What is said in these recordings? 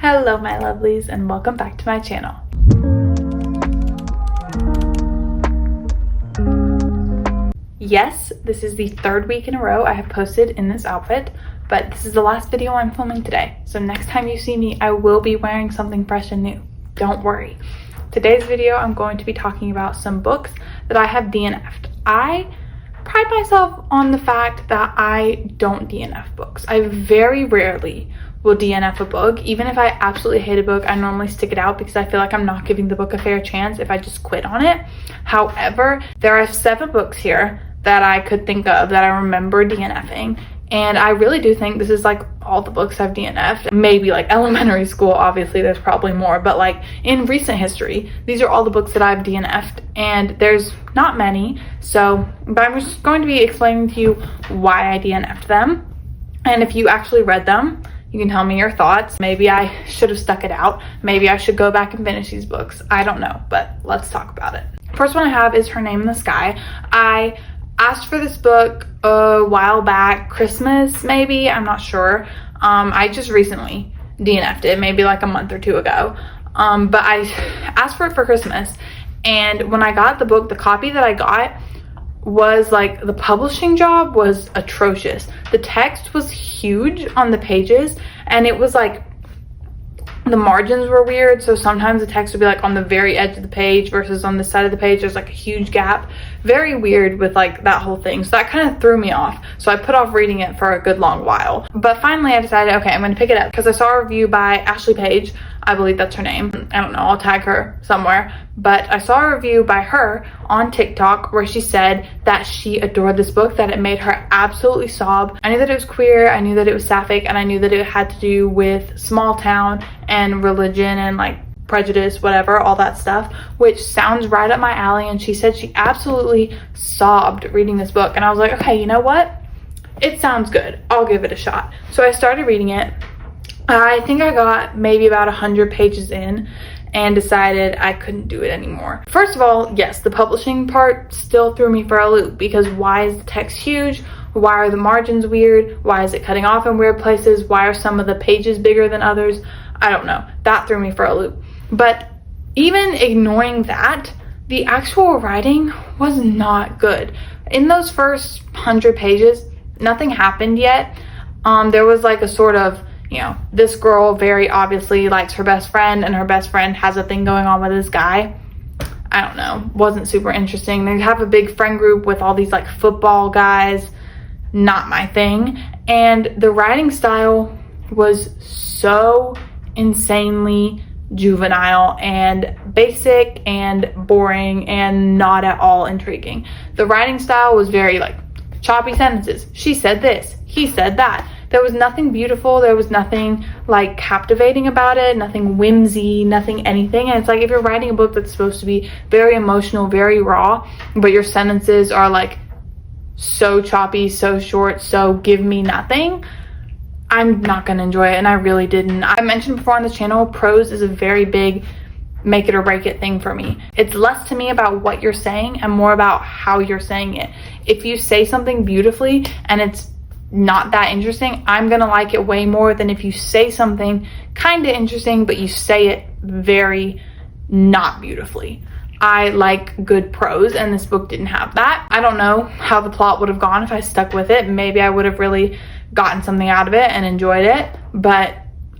Hello my lovelies and welcome back to my channel. Yes, this is the third week in a row I have posted in this outfit, but this is the last video I'm filming today. So next time you see me, I will be wearing something fresh and new. Don't worry. Today's video, I'm going to be talking about some books that I have DNF'd. I pride myself on the fact that I don't DNF books. I very rarely will DNF a book. Even if I absolutely hate a book, I normally stick it out because I feel like I'm not giving the book a fair chance if I just quit on it. However, there are 7 books here that I could think of that I remember DNFing, and I really do think this is like all the books I've DNF'd. Maybe like elementary school, obviously there's probably more, but like in recent history, these are all the books that I've DNF'd, and there's not many. But I'm just going to be explaining to you why I DNF'd them, and if you actually read them, you can tell me your thoughts. Maybe I should have stuck it out. Maybe I should go back and finish these books. I don't know, but let's talk about it. First one I have is Her Name in the Sky. I asked for this book a while back, Christmas maybe, I'm not sure. I just recently DNF'd it, maybe like a month or two ago. But I asked for it for Christmas, and when I got the book, the copy that I got was like, the publishing job was atrocious. The text was huge on the pages, and it was like the margins were weird, so sometimes the text would be like on the very edge of the page versus on the side of the page there's like a huge gap. Very weird with like that whole thing, so that kind of threw me off, so I put off reading it for a good long while. But finally I decided, okay, I'm going to pick it up because I saw a review by Ashley Page, I believe that's her name, I don't know, I'll tag her somewhere, but I saw a review by her on TikTok where she said that she adored this book, that it made her absolutely sob. I knew that it was queer, I knew that it was sapphic, and I knew that it had to do with small town and religion and like prejudice, whatever, all that stuff, which sounds right up my alley. And she said she absolutely sobbed reading this book, and I was like, okay, you know what, it sounds good, I'll give it a shot. So I started reading it. I think I got maybe about 100 pages in and decided I couldn't do it anymore. First of all, yes, the publishing part still threw me for a loop, because why is the text huge? Why are the margins weird? Why is it cutting off in weird places? Why are some of the pages bigger than others? I don't know. That threw me for a loop. But even ignoring that, the actual writing was not good. In those first 100 pages, nothing happened yet. There was like a sort of, you know, this girl very obviously likes her best friend, and her best friend has a thing going on with this guy. I don't know, wasn't super interesting. They have a big friend group with all these like football guys, not my thing. And the writing style was so insanely juvenile and basic and boring and not at all intriguing. The writing style was very like choppy sentences. She said this, he said that. There was nothing beautiful, there was nothing like captivating about it, nothing whimsy, nothing anything. And it's like, if you're writing a book that's supposed to be very emotional, very raw, but your sentences are like so choppy, so short, so give me nothing, I'm not gonna enjoy it, and I really didn't. I mentioned before on the channel, prose is a very big make it or break it thing for me. It's less to me about what you're saying and more about how you're saying it. If you say something beautifully and it's not that interesting, I'm gonna like it way more than if you say something kind of interesting but you say it very not beautifully. I like good prose, and this book didn't have that. I don't know how the plot would have gone if I stuck with it. Maybe I would have really gotten something out of it and enjoyed it, but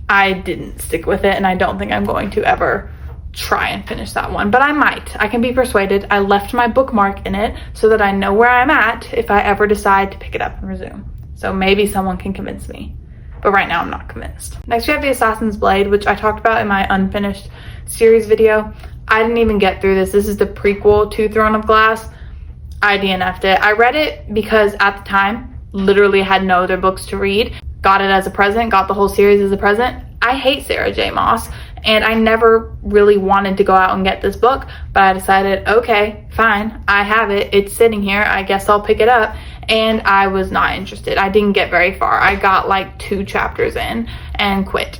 I didn't stick with it, and I don't think I'm going to ever try and finish that one, but I might. I can be persuaded. I left my bookmark in it so that I know where I'm at if I ever decide to pick it up and resume. So maybe someone can convince me, but right now I'm not convinced. Next we have The Assassin's Blade, which I talked about in my unfinished series video. I didn't even get through this. This is the prequel to Throne of Glass. I DNF'd it. I read it because at the time, literally had no other books to read. Got it as a present, got the whole series as a present. I hate Sarah J. Maas, and I never really wanted to go out and get this book, but I decided, okay, fine, I have it, it's sitting here, I guess I'll pick it up, and I was not interested. I didn't get very far. I got like 2 chapters in and quit.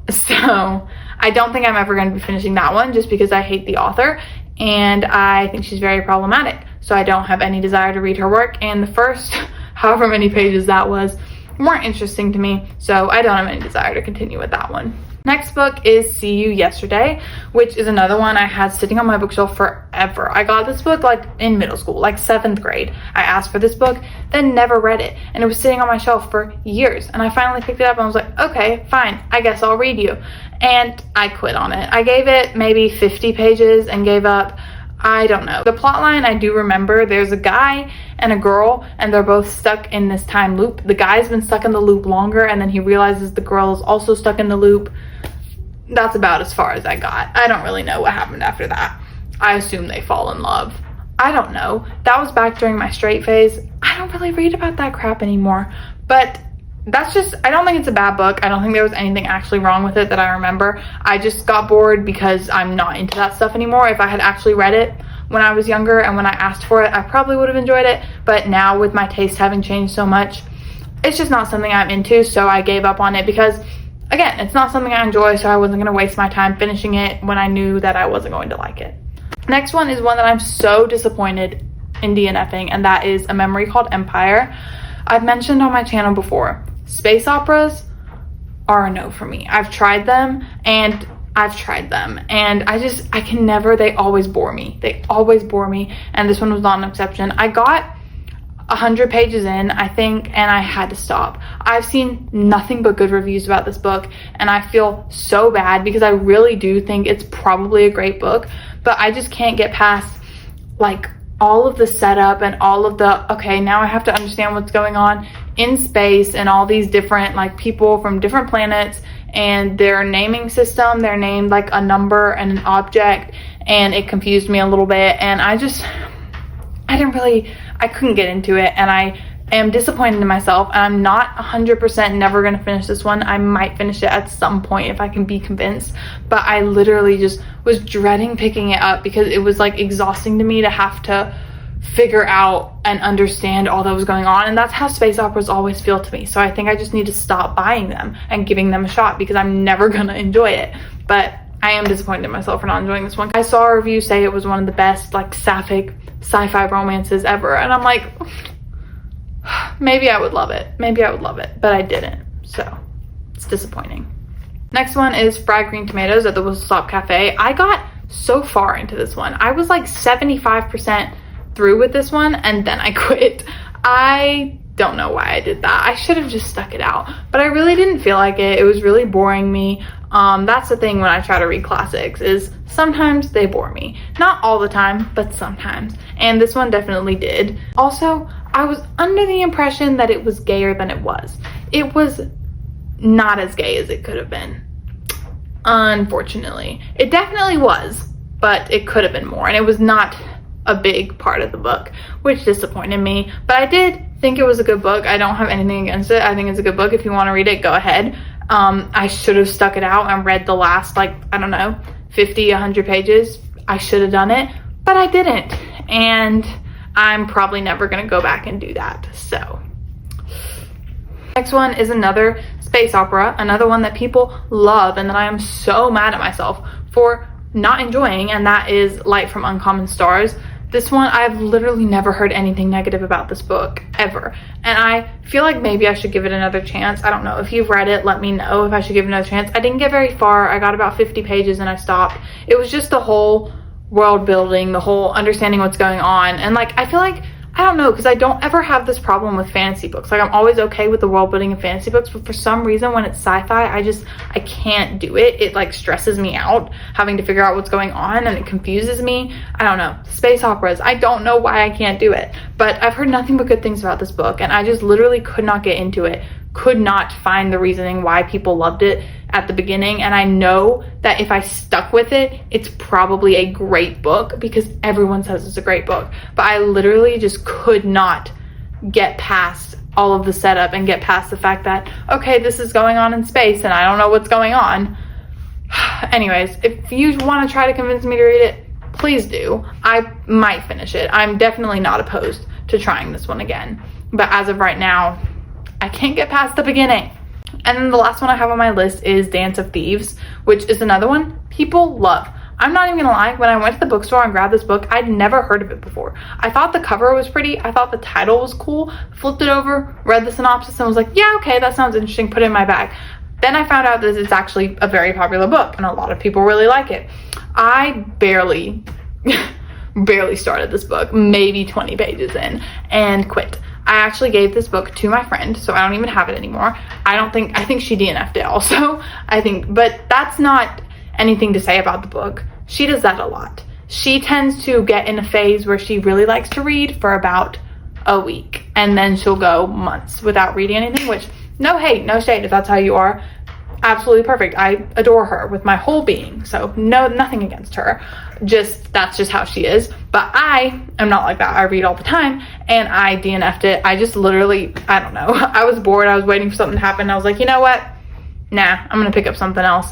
So I don't think I'm ever going to be finishing that one, just because I hate the author and I think she's very problematic. So I don't have any desire to read her work, and the first however many pages that was weren't interesting to me, so I don't have any desire to continue with that one. Next book is See You Yesterday, which is another one I had sitting on my bookshelf forever. I got this book like in middle school, like 7th grade. I asked for this book, then never read it, and it was sitting on my shelf for years. And I finally picked it up and I was like, okay, fine, I guess I'll read you. And I quit on it. I gave it maybe 50 pages and gave up. I don't know. The plot line I do remember, there's a guy and a girl and they're both stuck in this time loop. The guy's been stuck in the loop longer and then he realizes the girl is also stuck in the loop. That's about as far as I got. I don't really know what happened after that. I assume they fall in love. I don't know. That was back during my straight phase. I don't really read about that crap anymore. But that's just, I don't think it's a bad book. I don't think there was anything actually wrong with it that I remember. I just got bored because I'm not into that stuff anymore. If I had actually read it when I was younger and when I asked for it, I probably would have enjoyed it. But now with my taste having changed so much, it's just not something I'm into. So I gave up on it because, again, it's not something I enjoy. So I wasn't going to waste my time finishing it when I knew that I wasn't going to like it. Next one is one that I'm so disappointed in DNFing, and that is A Memory Called Empire. I've mentioned on my channel before, space operas are a no for me. I've tried them and I can never, they always bore me. They always bore me, and this one was not an exception. I got 100 pages in, I think, and I had to stop. I've seen nothing but good reviews about this book, and I feel so bad because I really do think it's probably a great book, but I just can't get past like all of the setup and all of the, okay, now I have to understand what's going on in space and all these different like people from different planets and their naming system. They're named like a number and an object, and it confused me a little bit, and I couldn't get into it, and I am disappointed in myself, and I'm not 100% never going to finish this one. I might finish it at some point if I can be convinced, but I literally just was dreading picking it up because it was like exhausting to me to have to figure out and understand all that was going on, and that's how space operas always feel to me. So I think I just need to stop buying them and giving them a shot because I'm never going to enjoy it. But I am disappointed in myself for not enjoying this one. I saw a review say it was one of the best like sapphic sci-fi romances ever, and I'm like, maybe I would love it, but I didn't, so it's disappointing. Next one is Fried Green Tomatoes at the Whistle Stop Cafe. I got so far into this one. I was like 75% through with this one, and then I quit. I don't know why I did that. I should have just stuck it out, but I really didn't feel like it. It was really boring me. That's the thing when I try to read classics, is sometimes they bore me. Not all the time, but sometimes. And this one definitely did. Also, I was under the impression that it was gayer than it was. It was not as gay as it could have been, unfortunately. It definitely was, but it could have been more, and it was not a big part of the book, which disappointed me. But I did think it was a good book. I don't have anything against it. I think it's a good book. If you want to read it, go ahead. I should have stuck it out and read the last, like, I don't know, 50, 100 pages. I should have done it, but I didn't. And I'm probably never going to go back and do that. So next one is another space opera, another one that people love and that I am so mad at myself for not enjoying, and that is Light from Uncommon Stars. This one, I've literally never heard anything negative about this book, ever. And I feel like maybe I should give it another chance. I don't know. If you've read it, let me know if I should give it another chance. I didn't get very far. I got about 50 pages and I stopped. It was just the whole world building, the whole understanding what's going on. And like, I feel like, I don't know, because I don't ever have this problem with fantasy books. Like, I'm always okay with the world building in fantasy books, but for some reason when it's sci-fi, I can't do it. It like stresses me out having to figure out what's going on, and it confuses me. I don't know. Space operas, I don't know why I can't do it, but I've heard nothing but good things about this book, and I just literally could not get into it. Could not find the reasoning why people loved it at the beginning, and I know that if I stuck with it, it's probably a great book because everyone says it's a great book, but I literally just could not get past all of the setup and get past the fact that, okay, this is going on in space and I don't know what's going on. Anyways, if you want to try to convince me to read it, please do. I might finish it. I'm definitely not opposed to trying this one again, but as of right now, I can't get past the beginning. And then the last one I have on my list is Dance of Thieves, which is another one people love. I'm not even gonna lie, when I went to the bookstore and grabbed this book, I'd never heard of it before. I thought the cover was pretty, I thought the title was cool, flipped it over, read the synopsis, and was like, yeah, okay, that sounds interesting, put it in my bag. Then I found out that it's actually a very popular book, and a lot of people really like it. I barely started this book, maybe 20 pages in, and quit. I actually gave this book to my friend, so I don't even have it anymore. I think she DNF'd it also, but that's not anything to say about the book. She does that a lot. She tends to get in a phase where she really likes to read for about a week, and then she'll go months without reading anything, which, no hate, no shade, if that's how you are, absolutely perfect. I adore her with my whole being, so no, nothing against her, that's just how she is. But I am not like that. I read all the time, and I DNF'd it. I just literally, I don't know, I was bored, I was waiting for something to happen, I was like, you know what, nah, I'm gonna pick up something else.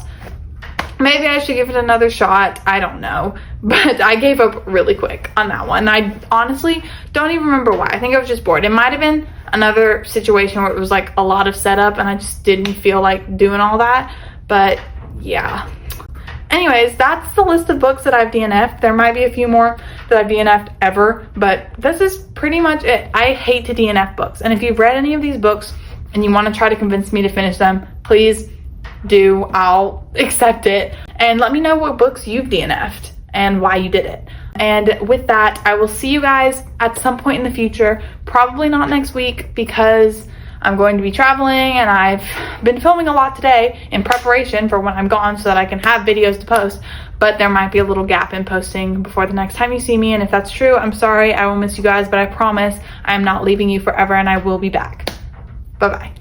Maybe I should give it another shot, I don't know, but I gave up really quick on that one. I honestly don't even remember why. I think I was just bored. It might have been another situation where it was like a lot of setup and I just didn't feel like doing all that, but yeah. Anyways, that's the list of books that I've DNF'd. There might be a few more that I've DNF'd ever, but this is pretty much it. I hate to DNF books, and if you've read any of these books and you want to try to convince me to finish them, please do. I'll accept it, and let me know what books you've DNF'd and why you did it. And with that, I will see you guys at some point in the future, probably not next week because I'm going to be traveling, and I've been filming a lot today in preparation for when I'm gone so that I can have videos to post, but there might be a little gap in posting before the next time you see me, and if that's true, I'm sorry. I will miss you guys, but I promise I am not leaving you forever, and I will be back. Bye-bye.